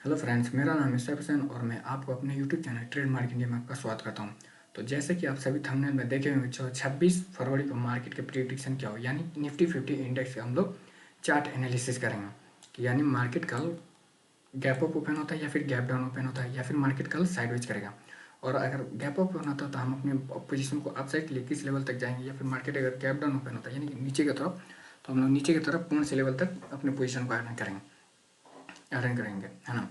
Hello friends, मेरा नाम है सैफ हुसैन और मैं आपको अपने यूट्यूब चैनल ट्रेडमार्क इंडिया में आपका स्वागत करता हूं। तो जैसे कि आप सभी थंबनेल में देखे होंगे, 26 फरवरी को मार्केट के प्रिडिक्शन क्या हो, यानी निफ्टी 50 इंडेक्स के हम लोग चार्ट एनालिसिस करेंगे कि यानी मार्केट कल गैप अप ओपन होता है या फिर गैप डाउन ओपन होता है या फिर मार्केट कल साइडवेज करेगा। और अगर गैप अप ओपन होता है तो हम अपने पोजीशन को अपसाइड के लिए किस लेवल तक जाएंगे, या फिर मार्केट अगर गैप डाउन ओपन होता है यानी कि नीचे की तरफ, तो हम लोग नीचे की तरफ कौन से लेवल तक अपने पोजीशन को अटेंड करेंगे, है ना।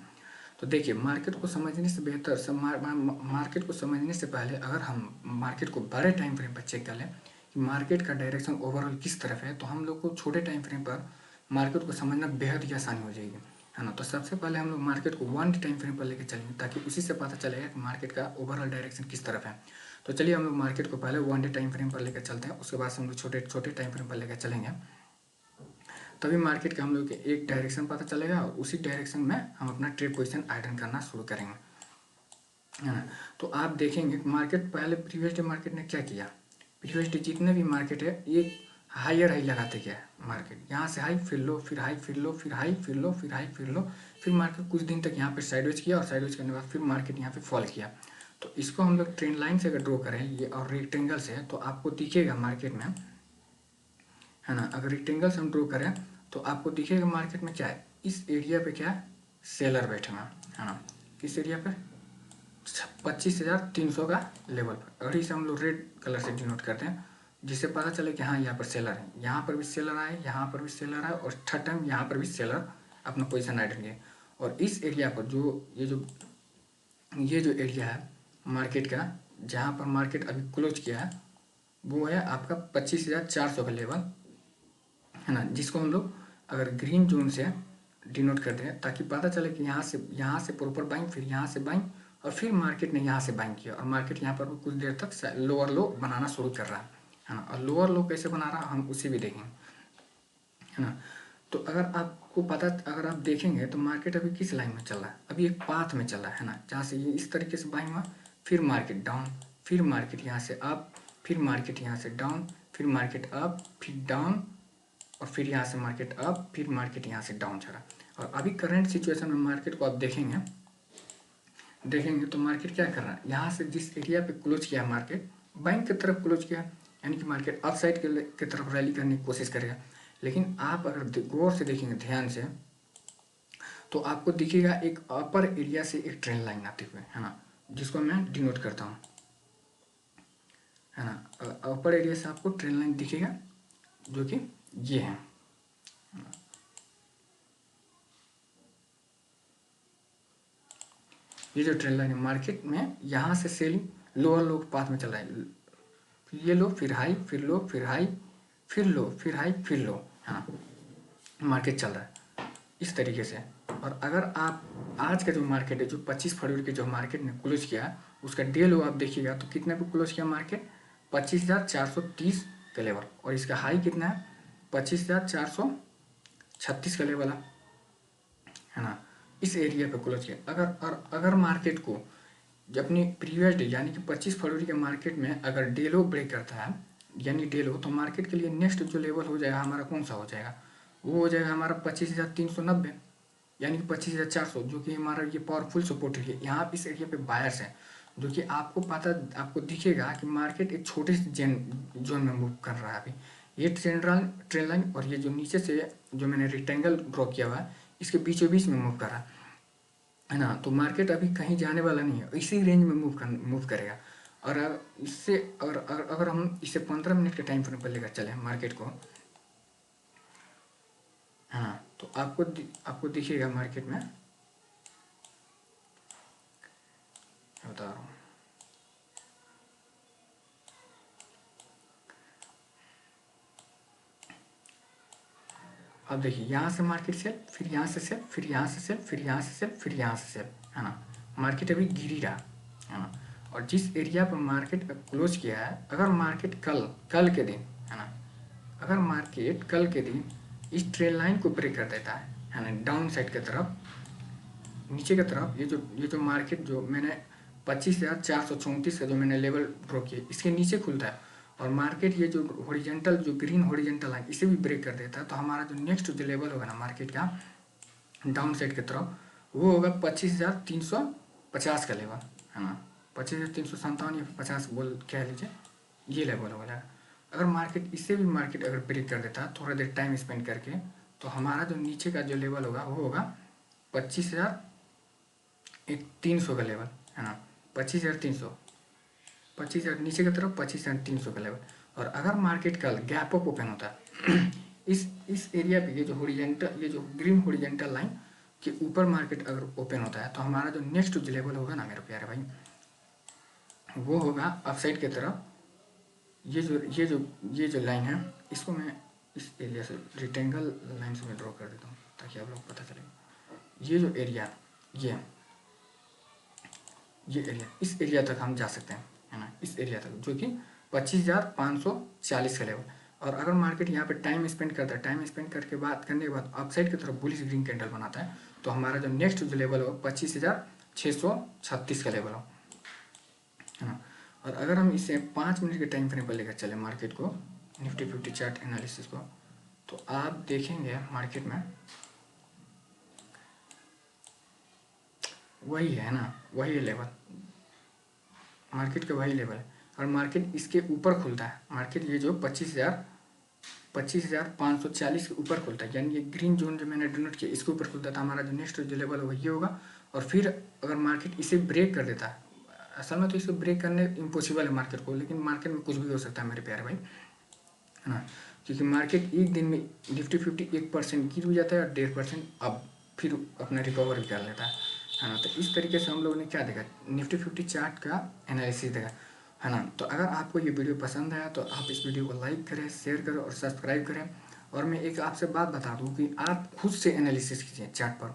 तो देखिए, मार्केट को समझने से बेहतर मार्केट को समझने से पहले अगर हम मार्केट को बड़े टाइम फ्रेम पर चेक कर लें कि मार्केट का डायरेक्शन ओवरऑल किस तरफ है, तो हम लोग को छोटे टाइम फ्रेम पर मार्केट को समझना बेहद ही आसानी हो जाएगी, है ना। तो सबसे पहले हम लोग मार्केट को 1 टाइम फ्रेम पर लेकर चलेंगे ताकि उसी से पता चलेगा कि मार्केट का ओवरऑल डायरेक्शन किस तरफ है। तो चलिए हम लोग मार्केट को पहले 1 टाइम फ्रेम पर लेकर चलते हैं, उसके बाद हम लोग छोटे छोटे टाइम फ्रेम पर लेकर चलेंगे। तभी मार्केट का हम लोग के एक डायरेक्शन पता चलेगा और उसी डायरेक्शन में हम अपना ट्रेड पोजीशन आइडेंट करना शुरू करेंगे, है ना। तो आप देखेंगे कि मार्केट पहले प्रीवियस डे मार्केट ने क्या किया। प्रीवियस डे जितने भी मार्केट है ये हायर हाई लगाते गया है। मार्केट यहाँ से हाई फिर लो, फिर हाई फिर लो, फिर हाई फिर लो, फिर हाई फिर लो, फिर मार्केट कुछ दिन तक यहाँ पे साइडवेज किया और साइडवेज करने के बाद फिर मार्केट यहाँ पे फॉल किया। तो इसको हम लोग ट्रेंड लाइन से अगर ड्रॉ करें ये और रेक्टेंगल से, तो आपको दिखेगा मार्केट में, है ना। अगर रेक्टेंगल से हम ड्रॉ करें तो आपको दिखेगा मार्केट में क्या है, इस एरिया पे क्या है, सेलर बैठे हुए, है ना। किस एरिया पे, 25,300 का लेवल पर। और इसे हम लोग रेड कलर से डिनोट करते हैं जिससे पता चले कि हाँ यहाँ पर सेलर है, यहाँ पर भी सेलर आए, यहाँ पर भी सेलर आए और थर्ड टाइम यहाँ पर भी सेलर अपना पोजीशन आइडेंट किए। और इस एरिया पर ये जो एरिया है मार्केट का, जहाँ पर मार्केट अभी क्लोज किया है, वो है आपका 25,400 का लेवल, है ना। जिसको हम लोग अगर ग्रीन जोन से डिनोट करते हैं ताकि पता चले कि यहाँ से प्रॉपर बाइंग, फिर यहाँ से बाइंग और फिर मार्केट ने यहाँ से बाइंग किया और मार्केट यहाँ पर कुछ देर तक लोअर लो बनाना शुरू कर रहा है ना। और लोअर लो कैसे बना रहा हम उसे भी देखेंगे, है ना। तो अगर आप देखेंगे तो मार्केट अभी किस लाइन में चल रहा है, अभी एक पाथ में चल रहा है ना, जहाँ से ये इस तरीके से बाइंग हुआ, फिर मार्केट डाउन, फिर मार्केट यहाँ से अप, फिर मार्केट यहाँ से डाउन, फिर मार्केट अप, फिर डाउन और फिर यहाँ से मार्केट अप, फिर मार्केट यहाँ से डाउन चला। और अभी करंट सिचुएशन में मार्केट को आप देखेंगे तो मार्केट क्या कर रहा है, यहाँ से जिस एरिया पे क्लोज किया मार्केट बैंक की तरफ क्लोज किया, यानी कि मार्केट अप साइड की तरफ रैली करने की कोशिश करेगा। लेकिन आप अगर गौर से देखेंगे ध्यान से तो आपको दिखेगा एक अपर एरिया से एक ट्रेंड लाइन आते हुए, है ना, जिसको मैं डिनोट करता हूँ, है ना। अपर एरिया से आपको ट्रेंड लाइन दिखेगा जो कि ये है। ये जो ट्रेंड लाइन है मार्केट में यहाँ से सेलिंग लोअर लो पाथ में चल रहा है, फिर ये लो, फिर हाई, फिर लो, फिर हाई, फिर लो, फिर हाई, फिर लो, हाँ मार्केट चल रहा है इस तरीके से। और अगर आप आज का जो मार्केट है, जो 25 फरवरी के जो मार्केट ने क्लोज किया, उसका डे लो आप देखिएगा तो कितने पे क्लोज किया मार्केट, 25,430 का लेवल, और इसका हाई कितना है, 25,436 का लेवल है ना। इस एरिया पे क्लोज किया। अगर मार्केट को जब अपनी प्रीवियस डे यानी कि 25 फरवरी के मार्केट में अगर डे लो ब्रेक करता है, यानी डे लो, तो मार्केट के लिए नेक्स्ट जो लेवल हो जाएगा हमारा कौन सा हो जाएगा, वो हो जाएगा हमारा 25,390, यानी कि 25,400, जो कि हमारा ये पावरफुल सपोर्ट है। यहाँ इस एरिया पे बायर्स है, जो कि आपको दिखेगा कि मार्केट एक छोटे से जोन में मूव कर रहा है अभी। ये ट्रेंड लाइन और ये जो नीचे से जो मैंने रेक्टेंगल ड्रॉ किया हुआ है, इसके बीचों बीच में मूव कर रहा है ना। तो मार्केट अभी कहीं जाने वाला नहीं है, इसी रेंज में मूव करेगा। और अगर हम इसे 15 मिनट के टाइम फ्रेम पर लेकर चले मार्केट को, हाँ, तो आपको दिखेगा मार्केट में, बता रहा हूँ। अब देखिए, यहाँ से मार्केट सेल, फिर यहाँ से सेल, फिर यहाँ से सेल, फिर यहाँ से सेल, फिर यहाँ से सेल, है ना। मार्केट अभी गिर ही रहा, है ना। और जिस एरिया पर मार्केट क्लोज किया है, अगर मार्केट कल के दिन, है ना, अगर मार्केट कल के दिन इस ट्रेंड लाइन को ब्रेक कर देता है ना, डाउन साइड की तरफ, नीचे की तरफ, ये जो मार्केट जो मैंने 25,434 का जो मैंने लेवल ड्रॉ किया, इसके नीचे खुलता है और मार्केट ये जो हॉरिजेंटल, जो ग्रीन हॉरिजेंटल है, इसे भी ब्रेक कर देता है, तो हमारा जो नेक्स्ट जो लेवल होगा ना मार्केट का डाउन साइड की तरफ, वो होगा 25,350 का लेवल, है ना। 25,357 या 50 बोल कह लीजिए, ये लेवल हो जाएगा। अगर मार्केट इससे भी मार्केट अगर ब्रेक कर देता थोड़ा देर टाइम स्पेंड करके, तो हमारा जो नीचे का जो लेवल होगा वो होगा 25,300 का लेवल, है ना। 25,300, 25,000 नीचे की तरफ 25,300 का लेवल। और अगर मार्केट कल गैप अप ओपन होता है इस एरिया पे, ये जो हॉरिजॉन्टल, ये जो ग्रीन हॉरिजॉन्टल लाइन के ऊपर मार्केट अगर ओपन होता है, तो हमारा जो नेक्स्ट जो लेवल होगा ना मेरे प्यारे भाई, वो होगा अपसाइड की तरफ। ये जो लाइन है, इसको मैं इस एरिया से रेक्टेंगल लाइन से मैं ड्रॉ कर देता हूँ ताकि आप लोग पता चले। ये जो एरिया, ये एरिया, इस एरिया तक हम जा सकते हैं, है ना, इस एरिया तक, जो कि 25,540 का लेवल। और अगर मार्केट यहाँ पे टाइम स्पेंड करता है, टाइम स्पेंड करके बात करने के बाद अपसाइड की तरफ बुलिश ग्रीन कैंडल बनाता है, तो हमारा जो नेक्स्ट जो लेवल हो 25,636 का लेवल हो, है ना। और अगर हम इसे 5 मिनट के टाइम फ्रेम पर लेकर चले मार्केट को, निफ्टी 50 चार्ट एनालिसिस को, तो आप देखेंगे मार्केट में वही है ना, वही लेवल, मार्केट का वही लेवल है। और मार्केट इसके ऊपर खुलता है, मार्केट ये जो 25,540 के ऊपर खुलता है, यानी ये ग्रीन जोन जो मैंने डिनोट किया इसके ऊपर खुलता था, हमारा जो नेक्स्ट जो लेवल होगा ये होगा। और फिर अगर मार्केट इसे ब्रेक कर देता है, असल में तो इसे ब्रेक करने इम्पॉसिबल है मार्केट को, लेकिन मार्केट में कुछ भी हो सकता है मेरे प्यारे भाई, है ना। क्योंकि मार्केट एक दिन में निफ्टी 50 1% गिर भी जाता है और 1.5% अब फिर अपना रिकवर भी कर लेता है ना। तो इस तरीके से हम लोगों ने क्या देखा, निफ्टी 50 चार्ट का एनालिसिस देखा, है ना। तो अगर आपको ये वीडियो पसंद आया तो आप इस वीडियो को लाइक करें, शेयर करें और सब्सक्राइब करें। और मैं एक आपसे बात बता दूं कि आप खुद से एनालिसिस कीजिए चार्ट पर,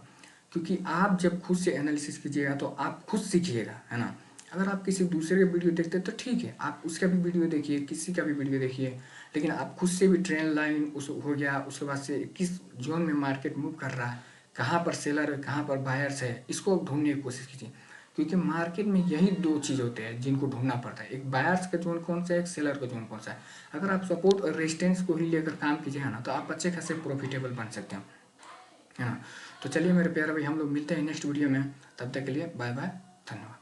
क्योंकि आप जब खुद से एनालिसिस कीजिएगा तो आप खुद सीखिएगा, है ना। अगर आप किसी दूसरे का वीडियो देखते हैं तो ठीक है, आप उसका भी वीडियो देखिए, किसी का भी वीडियो देखिए, लेकिन आप खुद से भी ट्रेंड लाइन उस हो गया, उसके बाद से किस जोन में मार्केट मूव कर रहा है, कहाँ पर सेलर है, कहाँ पर बायर्स है, इसको ढूंढने की कोशिश कीजिए। क्योंकि मार्केट में यही दो चीज़ होते हैं जिनको ढूंढना पड़ता है, एक बायर्स का जोन कौन सा है, एक सेलर का जोन कौन सा है। अगर आप सपोर्ट और रेजिस्टेंस को ही लेकर काम कीजिएगा ना, तो आप अच्छे खासे प्रॉफिटेबल बन सकते हैं, है ना। तो चलिए मेरे प्यारे भाई, हम लोग मिलते हैं नेक्स्ट वीडियो में, तब तक के लिए बाय बाय, धन्यवाद।